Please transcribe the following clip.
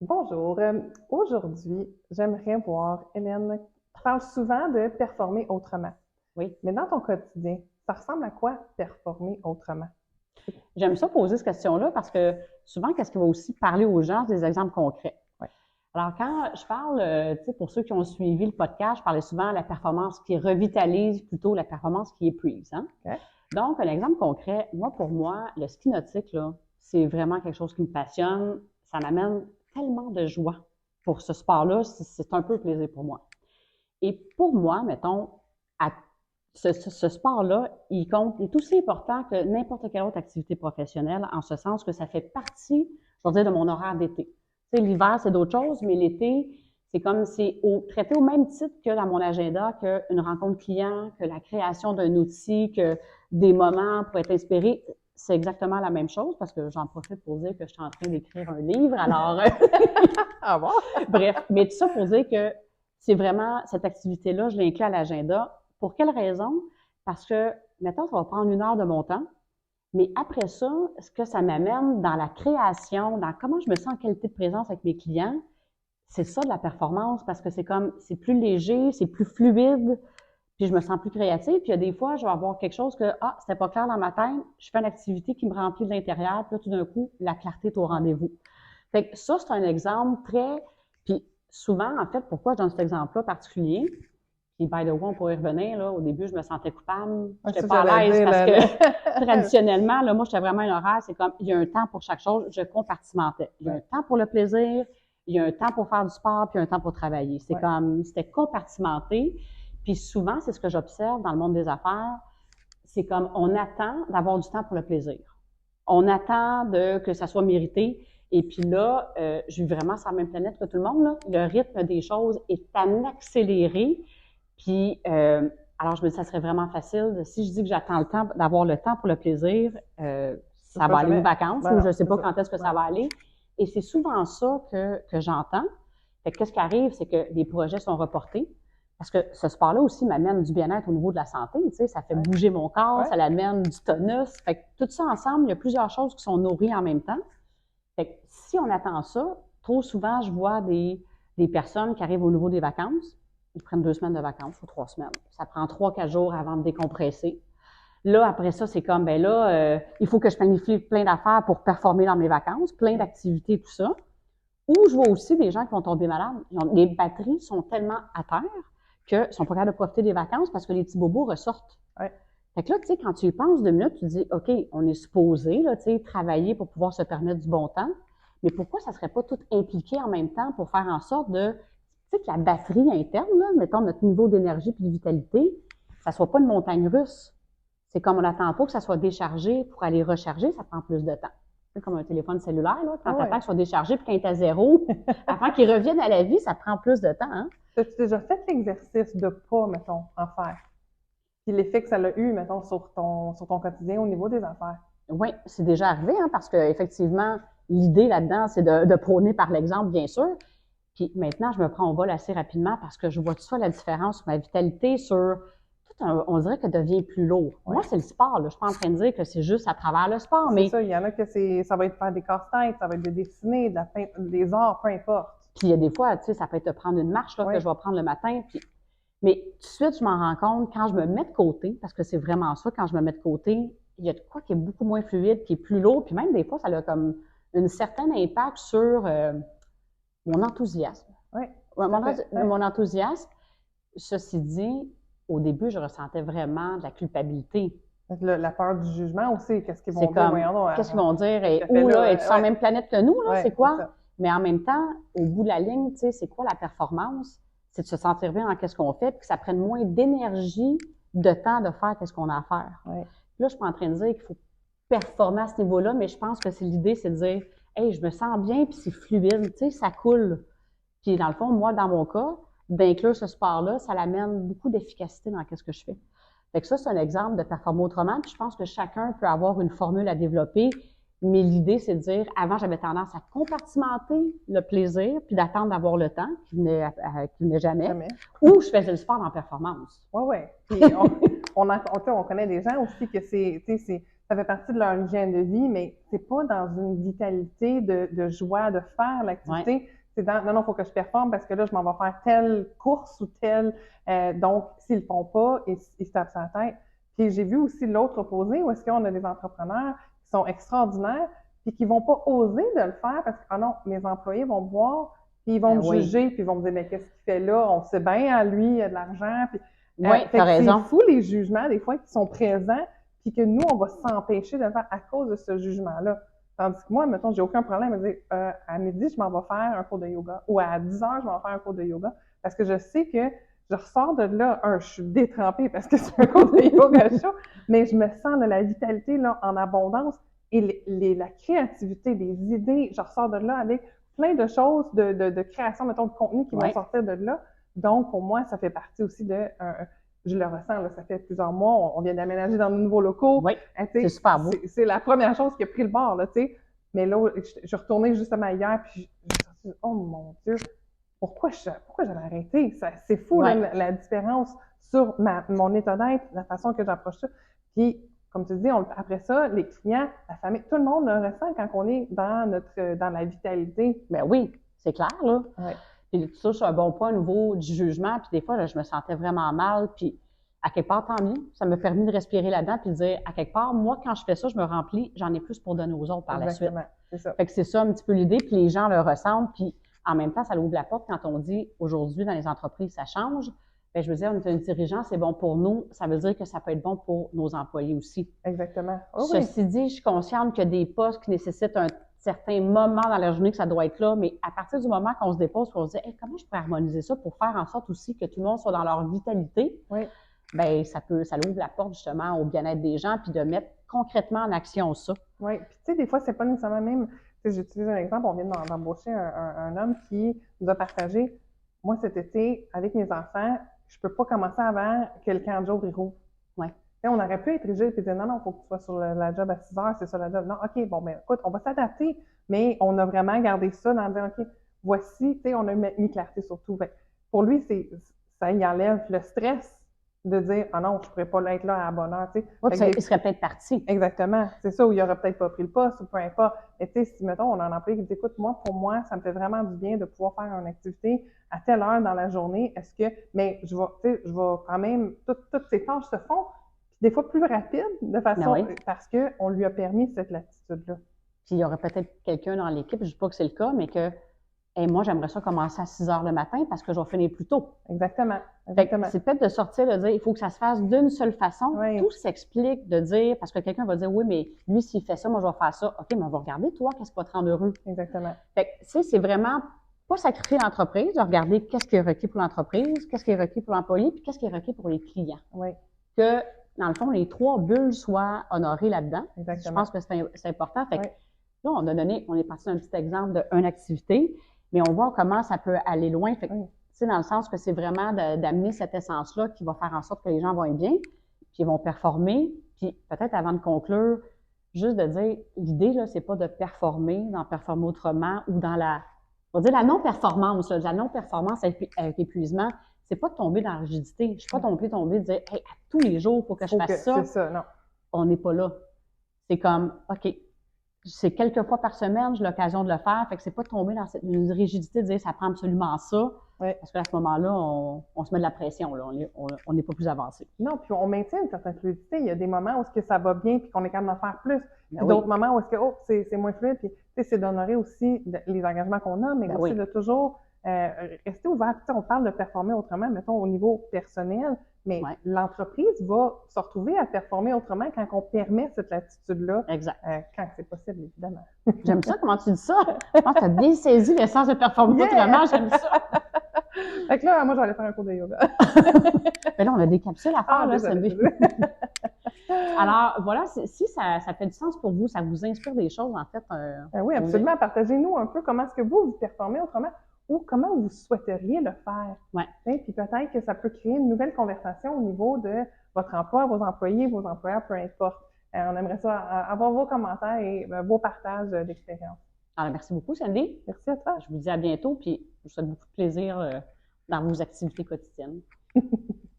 Bonjour. Aujourd'hui, j'aimerais voir, Hélène, tu parles souvent de performer autrement. Oui, Mais dans ton quotidien, ça ressemble à quoi performer autrement? j'aime ça poser cette question-là parce que souvent, qu'est-ce qui va aussi parler aux gens, c'est des exemples concrets. Ouais. Alors, quand je parle, tu sais, pour ceux qui ont suivi le podcast, je parlais souvent de la performance qui revitalise plutôt la performance qui épuise. Hein? OK? Donc, un exemple concret, pour moi, le ski nautique, là, c'est vraiment quelque chose qui me passionne. Ça m'amène tellement de joie pour ce sport-là. C'est un peu un plaisir pour moi. Et pour moi, mettons, à ce sport-là, il est aussi important que n'importe quelle autre activité professionnelle, en ce sens que ça fait partie, je veux dire, de mon horaire d'été. Tu sais, l'hiver, c'est d'autres choses, mais l'été, c'est comme traité au même titre que dans mon agenda, qu'une rencontre client, que la création d'un outil, que des moments pour être inspiré. C'est exactement la même chose parce que j'en profite pour dire que je suis en train d'écrire un livre. Alors, Ah bon? bref, mais tout ça pour dire que c'est vraiment cette activité-là, je l'ai inclus à l'agenda. Pour quelle raison? Parce que, mettons, ça va prendre 1 heure de mon temps, mais après ça, ce que ça m'amène dans la création, dans comment je me sens en qualité de présence avec mes clients, c'est ça de la performance parce que c'est plus léger, c'est plus fluide, puis je me sens plus créative. Puis il y a des fois, je vais avoir quelque chose que, c'était pas clair dans ma tête, je fais une activité qui me remplit de l'intérieur, puis là, tout d'un coup, la clarté est au rendez-vous. Fait que ça, c'est un exemple très. Puis souvent, en fait, pourquoi je donne cet exemple-là particulier? Puis, by the way, on pourrait y revenir, là. Au début, je me sentais coupable. Je Ouais, n'étais ça, pas à j'allais l'aise dire, parce que traditionnellement, là, moi, j'étais vraiment un horaire. C'est comme, il y a un temps pour chaque chose. Je compartimentais. Il y a un Ouais, temps pour le plaisir, il y a un temps pour faire du sport, puis un temps pour travailler. ouais. C'était compartimenté. Puis souvent, c'est ce que j'observe dans le monde des affaires. C'est comme, on attend d'avoir du temps pour le plaisir. On attend que ça soit mérité. Et puis là, je vis vraiment sur la même planète que tout le monde. Là. Le rythme des choses est en accéléré. Puis, alors je me dis, ça serait vraiment facile. Si je dis que j'attends le temps, d'avoir le temps pour le plaisir, Ça ça sera va aller aux jamais. vacances Ben ou non, je ne sais c'est pas ça. quand est-ce que Ben ça va aller. Et c'est souvent ça que j'entends. Fait que qu'est-ce qui arrive, c'est que les projets sont reportés. Parce que ce sport-là aussi m'amène du bien-être au niveau de la santé, tu sais, ça fait ouais, bouger mon corps, ouais. ça l'amène du tonus. Fait que tout ça ensemble, il y a plusieurs choses qui sont nourries en même temps. Fait que si on attend ça, trop souvent, je vois des personnes qui arrivent au niveau des vacances, ils prennent 2 semaines de vacances ou 3 semaines. Ça prend 3, 4 jours avant de décompresser. Là, après ça, c'est comme, ben là, il faut que je planifie plein d'affaires pour performer dans mes vacances, plein d'activités, tout ça. Ou je vois aussi des gens qui vont tomber malades. Les batteries sont tellement à terre qu'ils ne sont pas capables de profiter des vacances parce que les petits bobos ressortent. Ouais. Fait que là, tu sais, quand tu y penses 2 minutes, tu te dis, OK, on est supposé, là, tu sais, travailler pour pouvoir se permettre du bon temps, mais pourquoi ça ne serait pas tout impliqué en même temps pour faire en sorte tu sais, que la batterie interne, là, mettons notre niveau d'énergie et de vitalité, ça ne soit pas une montagne russe. C'est comme on n'attend pas que ça soit déchargé pour aller recharger, ça prend plus de temps. C'est comme un téléphone cellulaire, là, quand Ah tu attends ouais. qu'il soit déchargé puis qu'il est à zéro, avant qu'il revienne à la vie, ça prend plus de temps. Hein? As-tu déjà fait l'exercice de pas, mettons, en faire? Puis l'effet que ça a eu, mettons, sur ton quotidien au niveau des affaires. Oui, c'est déjà arrivé, hein, parce qu'effectivement, l'idée là-dedans, c'est de prôner par l'exemple, bien sûr. Puis maintenant, je me prends au vol assez rapidement parce que je vois tout ça, la différence sur ma vitalité, on dirait que devient plus lourd. Ouais. Moi, c'est le sport, là. Je suis pas en train de dire que c'est juste à travers le sport, C'est mais ça, il y en a que ça va être faire des casse-têtes, ça va être de dessiner, des arts, peu importe. puis il y a des fois, tu sais, ça peut être de prendre une marche là, que Oui, je vais prendre le matin, mais tout de suite, je m'en rends compte quand je me mets de côté, parce que c'est vraiment ça, quand je me mets de côté, il y a de quoi qui est beaucoup moins fluide, qui est plus lourd, puis même des fois, ça a comme un certain impact sur mon enthousiasme. oui, Ouais, tout à fait. Ouais. mon enthousiasme, ceci dit, au début, je ressentais vraiment de la culpabilité. Fait que la peur du jugement aussi, qu'est-ce qu'ils C'est vont dire? comme, Voyons donc, qu'est-ce qu'ils vont dire? qu'est-ce Et qu'elle fait où, là, es-tu là? sur la Ouais, même planète que nous, là? ouais, C'est c'est quoi? ça. Mais en même temps, au bout de la ligne, tu sais, c'est quoi la performance? C'est de se sentir bien dans qu'est-ce qu'on fait, puis que ça prenne moins d'énergie, de temps de faire qu'est-ce qu'on a à faire. Ouais. Là, je suis pas en train de dire qu'il faut performer à ce niveau-là, mais je pense que l'idée, c'est de dire, hey, je me sens bien, puis c'est fluide, tu sais, ça coule. Puis dans le fond, moi, dans mon cas, d'inclure ce sport-là, ça l'amène beaucoup d'efficacité dans ce que je fais. Fait que ça, c'est un exemple de performer autrement. Puis je pense que chacun peut avoir une formule à développer, mais l'idée, c'est de dire, avant, j'avais tendance à compartimenter le plaisir, puis d'attendre d'avoir le temps, qui n'est jamais, Jamais. ou je faisais le sport en performance. Oui, oui. Puis on connaît des gens aussi que ça ça fait partie de leur hygiène de vie, mais c'est pas dans une vitalité de joie de faire l'activité. C'est dans, non, faut que je performe parce que là, je m'en vais faire telle course ou telle. Donc, s'ils le font pas, ils se tapent sur la tête. Puis j'ai vu aussi l'autre opposé, où est-ce qu'on a des entrepreneurs qui sont extraordinaires, puis qui vont pas oser de le faire parce que, ah non, mes employés vont me voir, puis ils vont me juger, puis ils vont me dire, mais qu'est-ce qu'il fait là? On sait bien, lui, il a de l'argent. Puis, oui, t'as raison. C'est fou les jugements, des fois, qui sont présents, puis que nous, on va s'empêcher de le faire à cause de ce jugement-là. Tandis que moi, mettons, j'ai aucun problème à dire, à midi, je m'en vais faire un cours de yoga, ou à 10 heures, je m'en vais faire un cours de yoga, parce que je sais que je ressors de là, je suis détrempée parce que c'est un cours de yoga chaud, mais je me sens de la vitalité là, en abondance et la créativité, les idées, je ressors de là avec plein de choses de création, mettons, de contenu qui vont sortir de là. Donc, pour moi, ça fait partie aussi de... je le ressens, là, ça fait plusieurs mois, on vient d'aménager dans de nouveaux locaux. Oui, c'est super beau. C'est la première chose qui a pris le bord, là, tu sais. Mais là, je suis retournée justement hier, puis je me suis dit, oh mon Dieu, pourquoi j'avais arrêté? C'est fou, là, la différence sur mon état d'être, la façon que j'approche ça. Puis, comme tu dis, après ça, les clients, la famille, tout le monde le ressent quand on est dans la vitalité. Ben oui, c'est clair, là. Ouais. Puis tout ça, c'est un bon point au niveau du jugement. Puis des fois, là, je me sentais vraiment mal. Puis à quelque part, tant mieux. Ça m'a permis de respirer là-dedans puis de dire, à quelque part, moi, quand je fais ça, je me remplis, j'en ai plus pour donner aux autres par la suite. C'est ça. Fait que c'est ça un petit peu l'idée. Puis les gens le ressentent. Puis en même temps, ça ouvre la porte quand on dit, aujourd'hui, dans les entreprises, ça change. Bien, je veux dire, on est un dirigeant, c'est bon pour nous. Ça veut dire que ça peut être bon pour nos employés aussi. Exactement. Oh, Ceci dit, je suis consciente qu'il y a des postes qui nécessitent un certain moment dans la journée que ça doit être là, mais à partir du moment qu'on se dépose, on se dit hey, comment je pourrais harmoniser ça pour faire en sorte aussi que tout le monde soit dans leur vitalité, bien, ça ouvre la porte justement au bien-être des gens, puis de mettre concrètement en action ça. Oui, puis tu sais, des fois, c'est pas nécessairement même, tu sais, j'utilise un exemple, on vient d'embaucher un homme qui nous a partagé, moi cet été, avec mes enfants, je peux pas commencer avant que le camp de jour il rouvre. On aurait pu être rigide et dire non, il faut que tu sois sur la job à 6 heures, c'est ça la job. Non, OK, bon, ben écoute, on va s'adapter, mais on a vraiment gardé ça dans le dire, OK, voici, tu sais, on a mis clarté surtout. Ben, pour lui, ça y enlève le stress de dire, ah non, je pourrais pas être là à la bonne heure, tu sais. Il serait peut-être parti. Exactement. C'est ça, où il aurait peut-être pas pris le poste ou peu importe. Et tu sais, si, mettons, on a un employé qui dit, écoute, pour moi, ça me fait vraiment du bien de pouvoir faire une activité à telle heure dans la journée. Mais je vais quand même, toutes ces tâches se font, des fois plus rapide, de façon, parce qu'on lui a permis cette latitude-là. Puis il y aurait peut-être quelqu'un dans l'équipe, je ne dis pas que c'est le cas, mais que moi, j'aimerais ça commencer à 6 heures le matin parce que je vais finir plus tôt. Exactement. C'est peut-être de sortir, de dire, il faut que ça se fasse d'une seule façon. Tout s'explique de dire, parce que quelqu'un va dire, oui, mais lui, s'il fait ça, moi, je vais faire ça. OK, mais on va regarder, toi, qu'est-ce qui va te rendre heureux? Exactement. Fait que, c'est vraiment pas sacrifier l'entreprise, de regarder qu'est-ce qui est requis pour l'entreprise, qu'est-ce qui est requis pour l'employé, puis qu'est-ce qui est requis pour les clients. Que, dans le fond, les 3 bulles soient honorées là-dedans. Exactement. Je pense que c'est important. Fait que, là, on est parti d'un petit exemple d'une activité, mais on voit comment ça peut aller loin. Fait que, dans le sens que c'est vraiment d'amener cette essence-là qui va faire en sorte que les gens vont être bien, puis ils vont performer. Puis peut-être avant de conclure, juste de dire, l'idée, là, c'est pas de performer, d'en performer autrement ou dans on va dire la non-performance. La non-performance avec épuisement, c'est pas de tomber dans la rigidité. Je suis pas tombée de dire, hey, à tous les jours, il faut que je fasse ça. C'est ça, non. On n'est pas là. C'est comme, OK, c'est quelques fois par semaine, j'ai l'occasion de le faire. Fait que c'est pas de tomber dans une rigidité de dire, ça prend absolument ça. Parce qu'à ce moment-là, on se met de la pression, là. On n'est pas plus avancé. Non, puis on maintient une certaine fluidité. Il y a des moments où ça va bien puis qu'on est capable d'en faire plus. Puis d'autres moments où c'est moins fluide. Puis c'est d'honorer aussi les engagements qu'on a, mais aussi de toujours rester ouvert. Puis, on parle de performer autrement, mettons, au niveau personnel, mais l'entreprise va se retrouver à performer autrement quand on permet cette latitude-là. Exact. Quand c'est possible, évidemment. J'aime ça, comment tu dis ça. Je pense que tu as bien saisi l'essence de performer autrement. J'aime ça. Fait que là, moi, j'allais faire un cours de yoga. Mais là, on a des capsules à faire, là, Alors, voilà, si ça fait du sens pour vous, ça vous inspire des choses, en fait. Oui, absolument. Partagez-nous un peu comment est-ce que vous performez autrement ou comment vous souhaiteriez le faire. Puis peut-être que ça peut créer une nouvelle conversation au niveau de votre emploi, vos employés, vos employeurs, peu importe. On aimerait ça avoir vos commentaires et vos partages d'expérience. Alors, merci beaucoup, Sandy. Merci à toi. Je vous dis à bientôt, puis je vous souhaite beaucoup de plaisir dans vos activités quotidiennes.